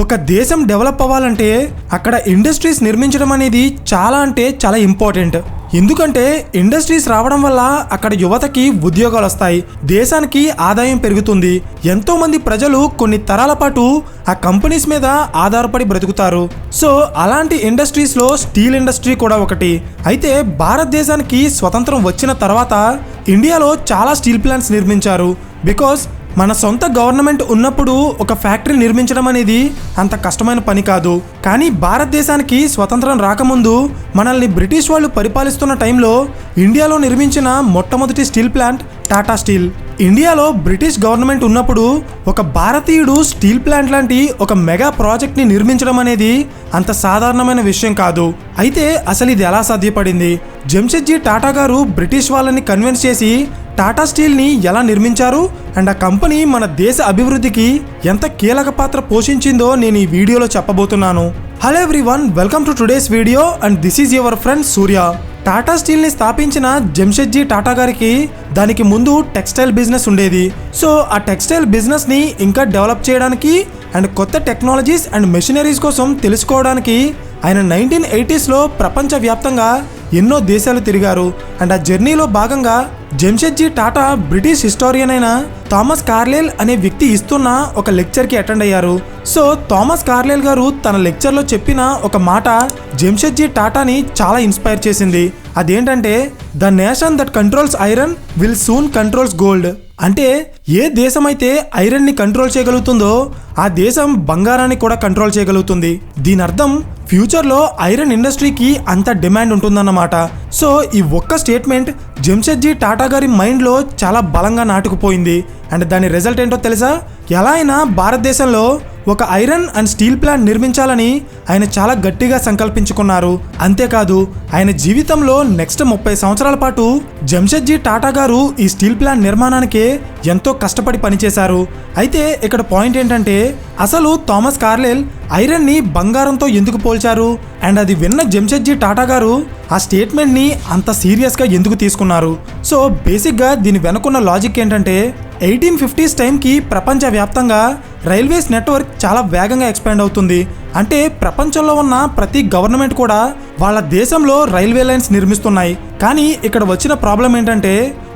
ఒక దేశం డెవలప్ అవ్వాలంటే అక్కడ ఇండస్ట్రీస్ నిర్మించడం అనేది చాలా అంటే చాలా ఇంపార్టెంట్. ఎందుకంటే ఇండస్ట్రీస్ రావడం వల్ల అక్కడ యువతకి ఉద్యోగాలు వస్తాయి, దేశానికి ఆదాయం పెరుగుతుంది. ఎంతో మంది ప్రజలు కొన్ని తరాల పాటు ఆ కంపెనీస్ మీద ఆధారపడి బ్రతుకుతారు. సో అలాంటి ఇండస్ట్రీస్లో స్టీల్ ఇండస్ట్రీ కూడా ఒకటి. అయితే భారతదేశానికి స్వతంత్రం వచ్చిన తర్వాత ఇండియాలో చాలా స్టీల్ ప్లాంట్స్ నిర్మించారు. బికాస్ మన సొంత గవర్నమెంట్ ఉన్నప్పుడు ఒక ఫ్యాక్టరీ నిర్మించడం అనేది అంత కష్టమైన పని కాదు. కానీ భారతదేశానికి స్వతంత్రం రాకముందు మనల్ని బ్రిటిష్ వాళ్ళు పరిపాలిస్తున్న టైంలో ఇండియాలో నిర్మించిన మొట్టమొదటి స్టీల్ ప్లాంట్ టాటా స్టీల్. ఇండియాలో బ్రిటిష్ గవర్నమెంట్ ఉన్నప్పుడు ఒక భారతీయుడు స్టీల్ ప్లాంట్ లాంటి ఒక మెగా ప్రాజెక్ట్ని నిర్మించడం అనేది అంత సాధారణమైన విషయం కాదు. అయితే అసలు ఇది ఎలా సాధ్యపడింది? జంషెడ్జీ టాటా గారు బ్రిటిష్ వాళ్ళని కన్విన్స్ చేసి టాటా స్టీల్ని ఎలా నిర్మించారు అండ్ ఆ కంపెనీ మన దేశ అభివృద్ధికి ఎంత కీలక పాత్ర పోషించిందో నేను ఈ వీడియోలో చెప్పబోతున్నాను. Hello everyone, welcome to today's video and this is your friend Surya. Tata స్టీల్ని స్థాపించిన జంషెడ్జీ టాటా గారికి దానికి ముందు టెక్స్టైల్ బిజినెస్ ఉండేది. సో ఆ టెక్స్టైల్ బిజినెస్ని ఇంకా డెవలప్ చేయడానికి అండ్ కొత్త టెక్నాలజీస్ అండ్ మెషినరీస్ కోసం తెలుసుకోవడానికి ఆయన 1980sలో ప్రపంచవ్యాప్తంగా ఎన్నో దేశాలు తిరిగారు. అండ్ ఆ జర్నీలో భాగంగా జంషెడ్జీ టాటా బ్రిటిష్ హిస్టారియన్ అయిన థామస్ కార్లైల్ అనే వ్యక్తి ఇస్తున్న ఒక లెక్చర్కి అటెండ్ అయ్యారు. సో థామస్ కార్లైల్ గారు తన లెక్చర్లో చెప్పిన ఒక మాట జంషెడ్జీ టాటాని చాలా ఇన్స్పైర్ చేసింది. అదేంటంటే the nation that controls iron will soon controls gold. అంటే ఏ దేశం అయితే ఐరన్ని కంట్రోల్ చేయగలుగుతుందో ఆ దేశం బంగారాన్ని కూడా కంట్రోల్ చేయగలుగుతుంది. దీని అర్థం ఫ్యూచర్లో ఐరన్ ఇండస్ట్రీకి అంత డిమాండ్ ఉంటుందన్నమాట. సో ఈ ఒక్క స్టేట్మెంట్ జంషెడ్జీ టాటా గారి మైండ్లో చాలా బలంగా నాటుకుపోయింది. అండ్ దాని రిజల్ట్ ఏంటో తెలుసా? ఎలా అయినా భారతదేశంలో ఒక ఐరన్ అండ్ స్టీల్ ప్లాంట్ నిర్మించాలని ఆయన చాలా గట్టిగా సంకల్పించుకున్నారు. అంతేకాదు ఆయన జీవితంలో నెక్స్ట్ 30 సంవత్సరాల పాటు జంషెడ్జీ టాటా గారు ఈ స్టీల్ ప్లాంట్ నిర్మాణానికే ఎంతో కష్టపడి పనిచేశారు. అయితే ఇక్కడ పాయింట్ ఏంటంటే అసలు థామస్ కార్లైల్ ఐరన్ని బంగారంతో ఎందుకు పోల్చారు అండ్ అది విన్న జంషెడ్జీ టాటా గారు ఆ స్టేట్మెంట్ని అంత సీరియస్గా ఎందుకు తీసుకున్నారు? సో బేసిక్గా దీని వెనుకున్న లాజిక్ ఏంటంటే 1850s టైంకి ప్రపంచవ్యాప్తంగా రైల్వేస్ నెట్వర్క్ చాలా వేగంగా ఎక్స్పాండ్ అవుతుంది. అంటే ప్రపంచంలో ఉన్న ప్రతి గవర్నమెంట్ కూడా వాళ్ళ దేశంలో రైల్వే లైన్స్ నిర్మిస్తున్నాయి. కానీ ఇక్కడ వచ్చిన ప్రాబ్లం ఏంటంటే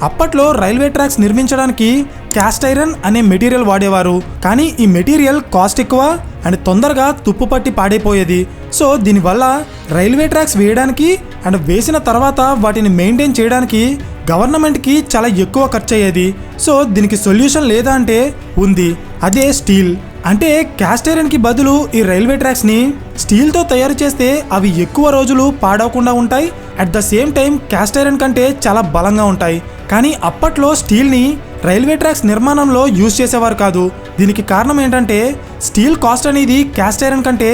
అప్పట్లో రైల్వే ట్రాక్స్ నిర్మించడానికి క్యాస్ట్ ఐరన్ అనే మెటీరియల్ వాడేవారు. కానీ ఈ మెటీరియల్ కాస్ట్ ఎక్కువ అండ్ తొందరగా తుప్పు పట్టి పాడైపోయేది. సో దీనివల్ల రైల్వే ట్రాక్స్ వేయడానికి అండ్ వేసిన తర్వాత వాటిని మెయింటైన్ చేయడానికి గవర్నమెంట్కి చాలా ఎక్కువ ఖర్చు అయ్యేది. సో దీనికి సొల్యూషన్ లేదా అంటే ఉంది, అదే స్టీల్. అంటే క్యాస్ట్ ఐరన్కి బదులు ఈ రైల్వే ట్రాక్స్ని స్టీల్తో తయారు చేస్తే అవి ఎక్కువ రోజులు పాడవకుండా ఉంటాయి. At the same time cast iron కంటే చాలా బలంగా ఉంటాయి. కానీ అప్పట్లో స్టీల్ని రైల్వే ట్రాక్స్ నిర్మాణంలో యూజ్ చేసేవారు కాదు. దీనికి కారణం ఏంటంటే స్టీల్ కాస్ట్ అనేది క్యాస్ట్ ఐరన్ కంటే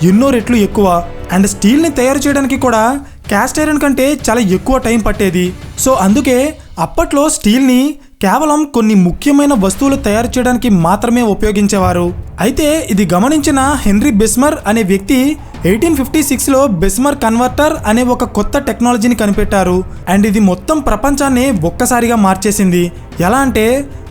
ఎన్నో రెట్లు ఎక్కువ. అండ్ స్టీల్ని తయారు చేయడానికి కూడా క్యాస్ట్ ఐరన్ కంటే చాలా ఎక్కువ టైం పట్టేది. సో అందుకే అప్పట్లో స్టీల్ని కేవలం కొన్ని ముఖ్యమైన వస్తువులు తయారు చేయడానికి మాత్రమే ఉపయోగించేవారు. అయితే ఇది గమనించిన హెన్రీ బిస్మర్ అనే వ్యక్తి 1856లో బిస్మర్ కన్వర్టర్ అనే ఒక కొత్త టెక్నాలజీని కనిపెట్టారు. అండ్ ఇది మొత్తం ప్రపంచాన్ని ఒక్కసారిగా మార్చేసింది. ఎలా అంటే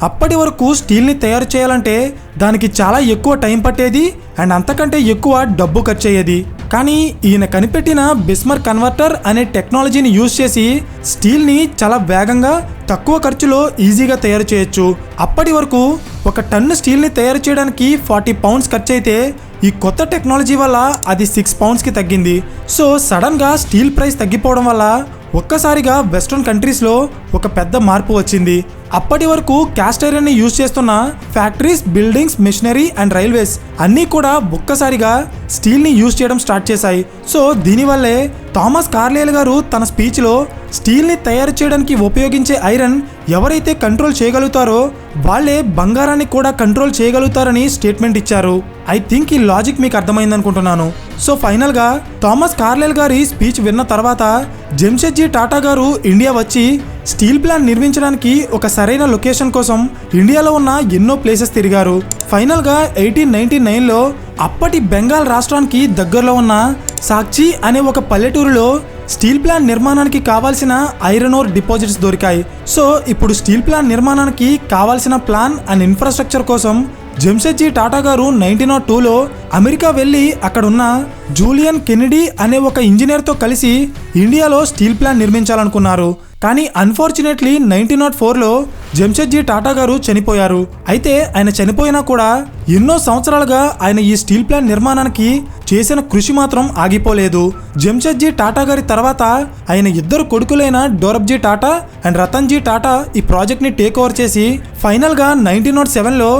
అప్పటి వరకు స్టీల్ని తయారు చేయాలంటే దానికి చాలా ఎక్కువ టైం పట్టేది అండ్ అంతకంటే ఎక్కువ డబ్బు ఖర్చు అయ్యేది. కానీ ఈయన కనిపెట్టిన బిస్మర్ కన్వర్టర్ అనే టెక్నాలజీని యూజ్ చేసి స్టీల్ని చాలా వేగంగా తక్కువ ఖర్చులో ఈజీగా తయారు చేయొచ్చు. అప్పటి వరకు ఒక టన్ను స్టీల్ని తయారు చేయడానికి 40 పౌండ్స్ ఖర్చు అయితే ఈ కొత్త టెక్నాలజీ వల్ల అది 6 పౌండ్స్కి తగ్గింది. సో సడన్గా స్టీల్ ప్రైస్ తగ్గిపోవడం వల్ల ఒక్కసారిగా వెస్ట్రన్ కంట్రీస్లో ఒక పెద్ద మార్పు వచ్చింది. అప్పటి వరకు క్యాస్ట్ ఐరన్ని యూజ్ చేస్తున్న factories, buildings, machinery and railways అన్నీ కూడా ఒక్కసారిగా స్టీల్ని యూజ్ చేయడం స్టార్ట్ చేశాయి. సో దీనివల్లే థామస్ కార్లైల్ గారు తన స్పీచ్లో స్టీల్ని తయారు చేయడానికి ఉపయోగించే ఐరన్ ఎవరైతే కంట్రోల్ చేయగలుగుతారో వాళ్ళే బంగారాన్ని కూడా కంట్రోల్ చేయగలుగుతారని స్టేట్మెంట్ ఇచ్చారు. ఐ థింక్ ఈ లాజిక్ మీకు అర్థమైంది అనుకుంటున్నాను. సో ఫైనల్గా థామస్ కార్లైల్ గారి స్పీచ్ విన్న తర్వాత జంషెడ్జీ టాటా గారు ఇండియా వచ్చి స్టీల్ ప్లాంట్ నిర్మించడానికి ఒక సరైన లొకేషన్ కోసం ఇండియాలో ఉన్న ఎన్నో ప్లేసెస్ తిరిగారు. ఫైనల్గా 1899లో అప్పటి బెంగాల్ రాష్ట్రానికి దగ్గరలో ఉన్న సాక్షి అనే ఒక పల్లెటూరులో స్టీల్ ప్లాంట్ నిర్మాణానికి కావాల్సిన ఐరన్ ఓర్ డిపాజిట్స్ దొరికాయి. సో ఇప్పుడు స్టీల్ ప్లాంట్ నిర్మాణానికి కావాల్సిన ప్లాన్ అండ్ ఇన్ఫ్రాస్ట్రక్చర్ కోసం జంషెడ్జీ టాటా గారు 1902లో అమెరికా వెళ్ళి అక్కడున్న జూలియన్ కెనెడీ అనే ఒక ఇంజనీర్తో కలిసి ఇండియాలో స్టీల్ ప్లాంట్ నిర్మించాలనుకున్నారు. కానీ అన్ఫార్చునేట్లీ 1904లో జంషెడ్జీ టాటా గారు చనిపోయారు. అయితే ఆయన చనిపోయినా కూడా ఎన్నో సంవత్సరాలుగా ఆయన ఈ స్టీల్ ప్లాంట్ నిర్మాణానికి చేసిన కృషి మాత్రం ఆగిపోలేదు. జంషెడ్జీ టాటా గారి తర్వాత ఆయన ఇద్దరు కొడుకులైన డోరబ్జీ టాటా అండ్ రతన్జీ టాటా ఈ ప్రాజెక్ట్ని టేక్ ఓవర్ చేసి ఫైనల్గా 1907లో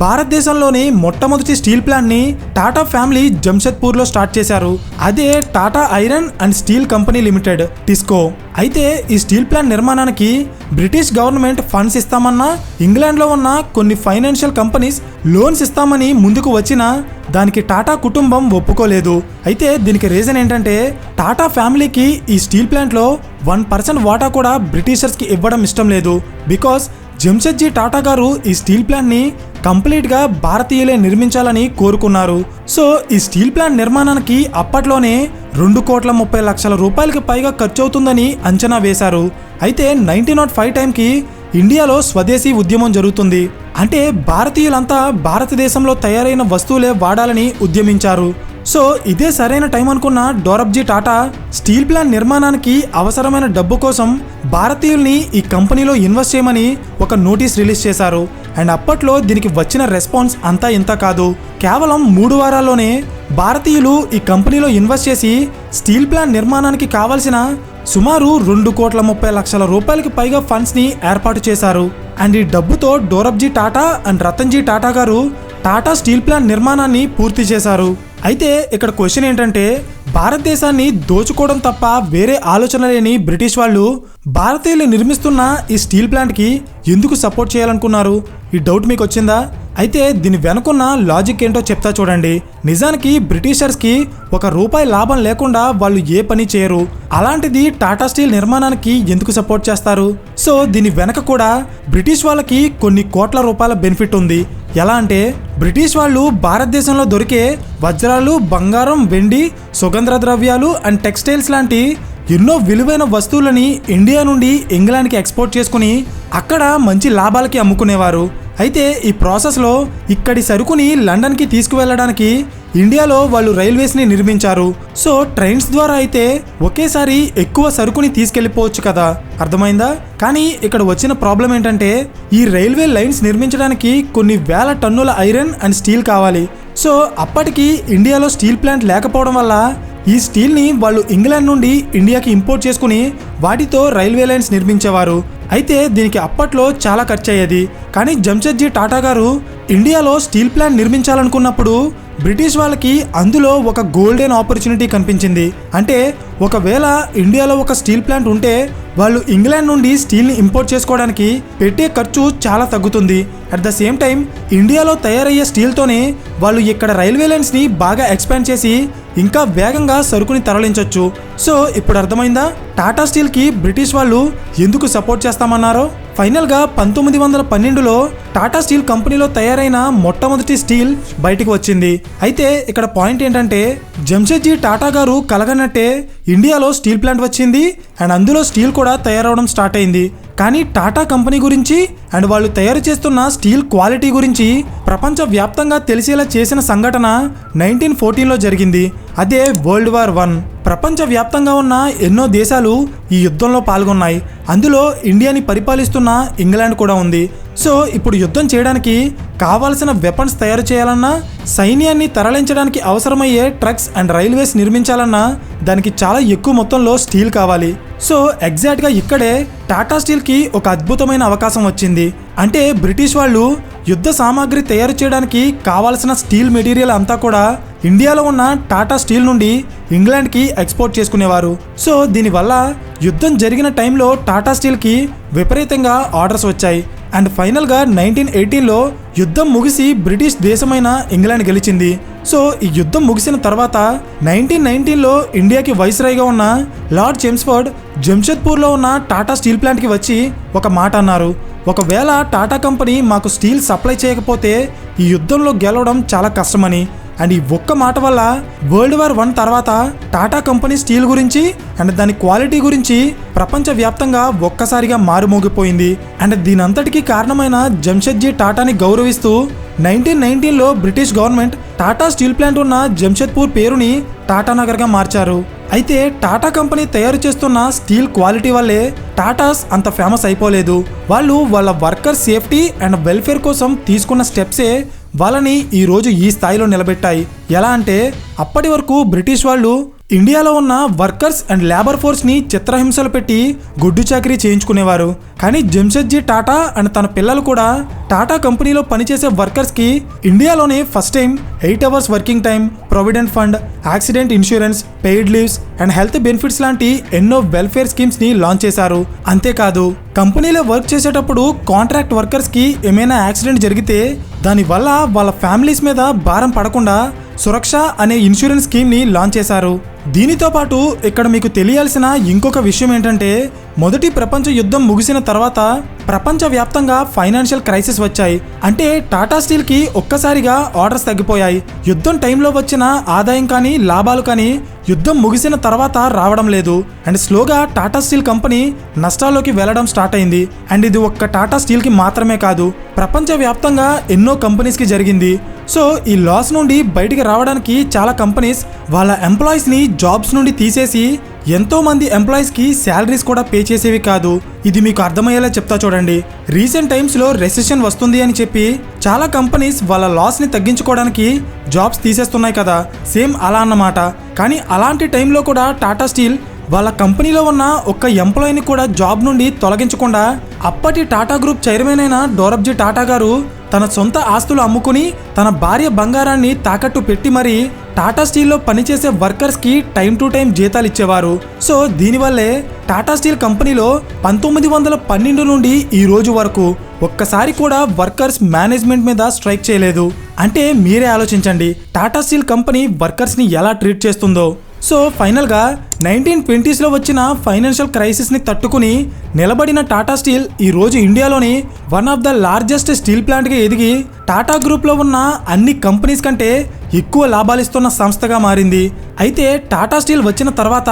భారతదేశంలోని మొట్టమొదటి స్టీల్ ప్లాంట్ని టాటా ఫ్యామిలీ జంషెడ్పూర్లో స్టార్ట్ చేశారు. అదే Tata iron and steel company limited, TISCO. అయితే ఈ స్టీల్ ప్లాంట్ నిర్మాణానికి బ్రిటిష్ గవర్నమెంట్ ఫండ్స్ ఇస్తామన్నా, ఇంగ్లాండ్లో ఉన్న కొన్ని ఫైనాన్షియల్ కంపెనీస్ లోన్స్ ఇస్తామని ముందుకు వచ్చినా దానికి టాటా కుటుంబం ఒప్పుకోలేదు. అయితే దీనికి రీజన్ ఏంటంటే టాటా ఫ్యామిలీకి ఈ స్టీల్ ప్లాంట్లో 1% వాటా కూడా బ్రిటిషర్స్కి ఇవ్వడం ఇష్టం లేదు. బికాస్ జంషెడ్జీ టాటా గారు ఈ స్టీల్ ప్లాంట్ని కంప్లీట్గా భారతీయులే నిర్మించాలని కోరుకున్నారు. సో ఈ స్టీల్ ప్లాంట్ నిర్మాణానికి అప్పట్లోనే 2,30,00,000 రూపాయలకి పైగా ఖర్చు అవుతుందని అంచనా వేశారు. అయితే 1905 టైంకి ఇండియాలో స్వదేశీ ఉద్యమం జరుగుతుంది. అంటే భారతీయులంతా భారతదేశంలో తయారైన వస్తువులే వాడాలని ఉద్యమించారు. సో ఇదే సరైన టైం అనుకున్న డోరబ్జీ టాటా స్టీల్ ప్లాంట్ నిర్మాణానికి అవసరమైన డబ్బు కోసం భారతీయుల్ని ఈ కంపెనీలో ఇన్వెస్ట్ చేయమని ఒక నోటీస్ రిలీజ్ చేశారు. అండ్ అప్పట్లో దీనికి వచ్చిన రెస్పాన్స్ అంతా ఇంత కాదు. కేవలం 3 వారాల్లోనే భారతీయులు ఈ కంపెనీలో ఇన్వెస్ట్ చేసి స్టీల్ ప్లాంట్ నిర్మాణానికి కావాల్సిన సుమారు 2,30,00,000 రూపాయలకి పైగా ఫండ్స్ని ఏర్పాటు చేశారు. అండ్ ఈ డబ్బుతో డోరబ్జీ టాటా అండ్ రతన్జీ టాటా గారు టాటా స్టీల్ ప్లాంట్ నిర్మాణాన్ని పూర్తి చేశారు. అయితే ఇక్కడ క్వశ్చన్ ఏంటంటే భారతదేశాన్ని దోచుకోవడం తప్ప వేరే ఆలోచన లేని బ్రిటిష్ వాళ్ళు భారతీయులు నిర్మిస్తున్న ఈ స్టీల్ ప్లాంట్కి ఎందుకు సపోర్ట్ చేయాలనుకున్నారు? ఈ డౌట్ మీకు వచ్చిందా? అయితే దీని వెనుకున్న లాజిక్ ఏంటో చెప్తా చూడండి. నిజానికి బ్రిటిషర్స్కి ₹1 లాభం లేకుండా వాళ్ళు ఏ పని చేయరు. అలాంటిది టాటా స్టీల్ నిర్మాణానికి ఎందుకు సపోర్ట్ చేస్తారు? సో దీని వెనక కూడా బ్రిటిష్ వాళ్ళకి కొన్ని కోట్ల రూపాయల బెనిఫిట్ ఉంది. ఎలా అంటే బ్రిటిష్ వాళ్ళు భారతదేశంలో దొరికే వజ్రాలు, బంగారం, వెండి, సుగంధ ద్రవ్యాలు అండ్ టెక్స్టైల్స్ లాంటి ఎన్నో విలువైన వస్తువులని ఇండియా నుండి ఇంగ్లాండ్కి ఎక్స్పోర్ట్ చేసుకుని అక్కడ మంచి లాభాలకి అమ్ముకునేవారు. అయితే ఈ ప్రాసెస్లో ఇక్కడి సరుకుని లండన్కి తీసుకువెళ్ళడానికి ఇండియాలో వాళ్ళు రైల్వేస్ని నిర్మించారు. సో ట్రైన్స్ ద్వారా అయితే ఒకేసారి ఎక్కువ సరుకుని తీసుకెళ్ళిపోవచ్చు కదా, అర్థమైందా? కానీ ఇక్కడ వచ్చిన ప్రాబ్లం ఏంటంటే ఈ రైల్వే లైన్స్ నిర్మించడానికి కొన్ని వేల టన్నుల ఐరన్ అండ్ స్టీల్ కావాలి. సో అప్పటికి ఇండియాలో స్టీల్ ప్లాంట్ లేకపోవడం వల్ల ఈ స్టీల్ని వాళ్ళు ఇంగ్లాండ్ నుండి ఇండియాకి ఇంపోర్ట్ చేసుకుని వాటితో రైల్వే లైన్స్ నిర్మించేవారు. అయితే దీనికి అప్పట్లో చాలా ఖర్చు అయ్యేది. కానీ జంషెడ్జీ టాటా గారు ఇండియాలో స్టీల్ ప్లాంట్ నిర్మించాలనుకున్నప్పుడు బ్రిటిష్ వాళ్ళకి అందులో ఒక గోల్డెన్ ఆపర్చునిటీ కనిపించింది. అంటే ఒకవేళ ఇండియాలో ఒక స్టీల్ ప్లాంట్ ఉంటే వాళ్ళు ఇంగ్లాండ్ నుండి స్టీల్ని ఇంపోర్ట్ చేసుకోవడానికి పెట్టే ఖర్చు చాలా తగ్గుతుంది. అట్ ద సేమ్ టైం ఇండియాలో తయారయ్యే స్టీల్తోనే వాళ్ళు ఇక్కడ రైల్వే లైన్స్ని బాగా ఎక్స్పాండ్ చేసి ఇంకా వేగంగా సరుకుని తరలించవచ్చు. సో ఇప్పుడు అర్థమైందా టాటా స్టీల్కి బ్రిటిష్ వాళ్ళు ఎందుకు సపోర్ట్ చేస్తామన్నారో? ఫైనల్గా 1912లో టాటా స్టీల్ కంపెనీలో తయారైన మొట్టమొదటి స్టీల్ బయటికి వచ్చింది. అయితే ఇక్కడ పాయింట్ ఏంటంటే జంషెడ్జీ టాటా గారు కలగనట్టే ఇండియాలో స్టీల్ ప్లాంట్ వచ్చింది అండ్ అందులో స్టీల్ కూడా తయారవడం స్టార్ట్ అయింది. కానీ టాటా కంపెనీ గురించి అండ్ వాళ్ళు తయారు చేస్తున్న స్టీల్ క్వాలిటీ గురించి ప్రపంచవ్యాప్తంగా తెలిసేలా చేసిన సంఘటన 1914లో జరిగింది. అదే వరల్డ్ వార్ 1. ప్రపంచవ్యాప్తంగా ఉన్న ఎన్నో దేశాలు ఈ యుద్ధంలో పాల్గొన్నాయి. అందులో ఇండియాని పరిపాలిస్తున్న ఇంగ్లాండ్ కూడా ఉంది. సో ఇప్పుడు యుద్ధం చేయడానికి కావాల్సిన వెపన్స్ తయారు చేయాలన్నా, సైన్యాన్ని తరలించడానికి అవసరమయ్యే ట్రక్స్ అండ్ రైల్వేస్ నిర్మించాలన్నా దానికి చాలా ఎక్కువ మొత్తంలో స్టీల్ కావాలి. సో ఎగ్జాక్ట్గా ఇక్కడే టాటా స్టీల్కి ఒక అద్భుతమైన అవకాశం వచ్చింది. అంటే బ్రిటిష్ వాళ్ళు యుద్ధ సామాగ్రి తయారు చేయడానికి కావాల్సిన స్టీల్ మెటీరియల్ అంతా కూడా ఇండియాలో ఉన్న టాటా స్టీల్ నుండి ఇంగ్లాండ్కి ఎక్స్పోర్ట్ చేసుకునేవారు. సో దీనివల్ల యుద్ధం జరిగిన టైంలో టాటా స్టీల్కి విపరీతంగా ఆర్డర్స్ వచ్చాయి. అండ్ ఫైనల్గా 1918లో యుద్ధం ముగిసి బ్రిటిష్ దేశమైన ఇంగ్లాండ్ గెలిచింది. సో ఈ యుద్ధం ముగిసిన తర్వాత 1919లో ఇండియాకి వైస్రాయ్గా ఉన్న లార్డ్ చెమ్స్ఫర్డ్ జంషెడ్పూర్లో ఉన్న టాటా స్టీల్ ప్లాంట్కి వచ్చి ఒక మాట అన్నారు. ఒకవేళ టాటా కంపెనీ మాకు స్టీల్ సప్లై చేయకపోతే ఈ యుద్ధంలో గెలవడం చాలా కష్టమని. అండ్ ఈ ఒక్క మాట వల్ల వరల్డ్ వార్ 1 తర్వాత టాటా కంపెనీ స్టీల్ గురించి అండ్ దాని క్వాలిటీ గురించి ప్రపంచవ్యాప్తంగా ఒక్కసారిగా మారుమోగిపోయింది. అండ్ దీనంతటికీ కారణమైన జంషెడ్జీ టాటాని గౌరవిస్తూ 1919లో British government Tata steel plant ఉన్న జంషెద్పూర్ పేరుని టాటానగర్గా మార్చారు. అయితే టాటా కంపెనీ తయారు చేస్తున్న స్టీల్ క్వాలిటీ వల్లే టాటాస్ అంత ఫేమస్ అయిపోలేదు. వాళ్ళు వాళ్ళ వర్కర్ సేఫ్టీ అండ్ వెల్ఫేర్ కోసం తీసుకున్న స్టెప్సే వాళ్ళని ఈరోజు ఈ స్థాయిలో నిలబెట్టాయి. ఎలా అంటే అప్పటి వరకు బ్రిటిష్ వాళ్ళు ఇండియాలో ఉన్న వర్కర్స్ అండ్ లేబర్ ఫోర్స్ని చిత్రహింసలు పెట్టి గుడ్డు చాకరీ చేయించుకునేవారు. కానీ జంషెడ్జీ టాటా అండ్ తన పిల్లలు కూడా టాటా కంపెనీలో పనిచేసే వర్కర్స్కి ఇండియాలోనే first time 8 hours working time, provident fund, accident insurance, paid leaves and health benefits లాంటి ఎన్నో వెల్ఫేర్ స్కీమ్స్ని లాంచ్ చేశారు. అంతేకాదు కంపెనీలో వర్క్ చేసేటప్పుడు కాంట్రాక్ట్ వర్కర్స్కి ఏమైనా యాక్సిడెంట్ జరిగితే దానివల్ల వాళ్ళ ఫ్యామిలీస్ మీద భారం పడకుండా సురక్ష అనే ఇన్సూరెన్స్ స్కీమ్ని లాంచ్ చేశారు. దీనితో పాటు ఇక్కడ మీకు తెలియాల్సిన ఇంకొక విషయం ఏంటంటే మొదటి ప్రపంచ యుద్ధం ముగిసిన తర్వాత ప్రపంచవ్యాప్తంగా ఫైనాన్షియల్ క్రైసిస్ వచ్చాయి. అంటే టాటా స్టీల్కి ఒక్కసారిగా ఆర్డర్స్ తగ్గిపోయాయి. యుద్ధం టైంలో వచ్చిన ఆదాయం కానీ లాభాలు కానీ యుద్ధం ముగిసిన తర్వాత రావడం లేదు. అండ్ స్లోగా టాటా స్టీల్ కంపెనీ నష్టాల్లోకి వెళ్ళడం స్టార్ట్ అయింది. అండ్ ఇది ఒక్క టాటా స్టీల్కి మాత్రమే కాదు, ప్రపంచవ్యాప్తంగా ఎన్నో కంపెనీస్కి జరిగింది. సో ఈ లాస్ నుండి బయటికి రావడానికి చాలా కంపెనీస్ వాళ్ళ ఎంప్లాయీస్ని జాబ్స్ నుండి తీసేసి ఎంతో మంది ఎంప్లాయీస్కి శాలరీస్ కూడా పే చేసేవి కాదు. ఇది మీకు అర్థమయ్యేలా చెప్తా చూడండి. రీసెంట్ టైమ్స్లో రెసెషన్ వస్తుంది అని చెప్పి చాలా కంపెనీస్ వాళ్ళ లాస్ని తగ్గించుకోవడానికి జాబ్స్ తీసేస్తున్నాయి కదా, సేమ్ అలా అన్నమాట. కానీ అలాంటి టైంలో కూడా టాటా స్టీల్ వాళ్ళ కంపెనీలో ఉన్న ఒక్క ఎంప్లాయీని కూడా జాబ్ నుండి తొలగించకుండా అప్పటి టాటా గ్రూప్ చైర్మన్ అయిన డోరబ్జీ టాటా గారు తన సొంత ఆస్తులు అమ్ముకుని తన భార్య బంగారాన్ని తాకట్టు పెట్టి మరీ టాటా స్టీల్లో పనిచేసే వర్కర్స్కి టైం టు టైం జీతాలు ఇచ్చేవారు. సో దీనివల్లే టాటా స్టీల్ కంపెనీలో 1912 నుండి ఈ రోజు వరకు ఒక్కసారి కూడా వర్కర్స్ మేనేజ్మెంట్ మీద స్ట్రైక్ చేయలేదు. అంటే మీరే ఆలోచించండి టాటా స్టీల్ కంపెనీ వర్కర్స్ని ఎలా ట్రీట్ చేస్తుందో. సో ఫైనల్గా 1920స్లో వచ్చిన ఫైనాన్షియల్ క్రైసిస్ని తట్టుకుని నిలబడిన టాటా స్టీల్ ఈరోజు ఇండియాలోని one of the largest steel ప్లాంట్గా ఎదిగి టాటా గ్రూప్లో ఉన్న అన్ని కంపెనీస్ కంటే ఎక్కువ లాభాలిస్తున్న సంస్థగా మారింది. అయితే టాటా స్టీల్ వచ్చిన తర్వాత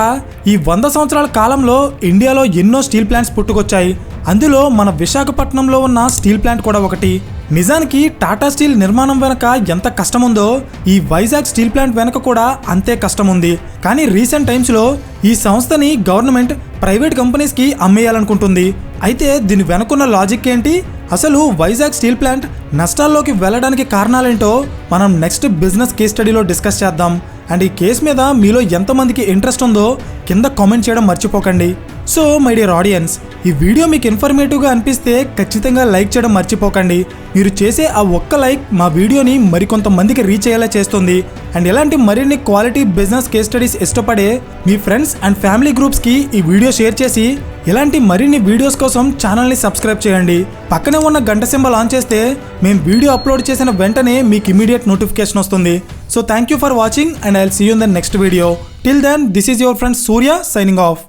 ఈ 100 సంవత్సరాల కాలంలో ఇండియాలో ఎన్నో స్టీల్ ప్లాంట్స్ పుట్టుకొచ్చాయి. అందులో మన విశాఖపట్నంలో ఉన్న స్టీల్ ప్లాంట్ కూడా ఒకటి. నిజానికి టాటా స్టీల్ నిర్మాణం వెనక ఎంత కష్టం ఉందో ఈ వైజాగ్ స్టీల్ ప్లాంట్ వెనక కూడా అంతే కష్టం ఉంది. కానీ రీసెంట్ టైమ్స్లో ఈ సంస్థని గవర్నమెంట్ ప్రైవేట్ కంపెనీస్కి అమ్మేయాలనుకుంటుంది. అయితే దీని వెనకున్న లాజిక్ ఏంటి, అసలు వైజాగ్ స్టీల్ ప్లాంట్ నష్టాల్లోకి వెళ్ళడానికి కారణాలేంటో మనం నెక్స్ట్ బిజినెస్ కేస్ స్టడీలో డిస్కస్ చేద్దాం. అండ్ ఈ కేసు మీద మీలో ఎంతమందికి ఇంట్రెస్ట్ ఉందో కింద కామెంట్ చేయడం మర్చిపోకండి. సో మై డియర్ ఆడియన్స్, ఈ వీడియో మీకు ఇన్ఫర్మేటివ్గా అనిపిస్తే ఖచ్చితంగా లైక్ చేయడం మర్చిపోకండి. మీరు చేసే ఆ ఒక్క లైక్ మా వీడియోని మరికొంతమందికి రీచ్ అయ్యేలా చేస్తుంది. అండ్ ఇలాంటి మరిన్ని క్వాలిటీ బిజినెస్ కేస్ స్టడీస్ ఇష్టపడే మీ ఫ్రెండ్స్ అండ్ ఫ్యామిలీ గ్రూప్స్కి ఈ వీడియో షేర్ చేసి ఇలాంటి మరిన్ని వీడియోస్ కోసం ఛానల్ని సబ్స్క్రైబ్ చేయండి. పక్కనే ఉన్న గంట సింబల్ ఆన్ చేస్తే మేము వీడియో అప్లోడ్ చేసిన వెంటనే మీకు ఇమీడియట్ నోటిఫికేషన్ వస్తుంది. So thank you for watching and I will see you in the next video. Till then this is your friend Surya signing of.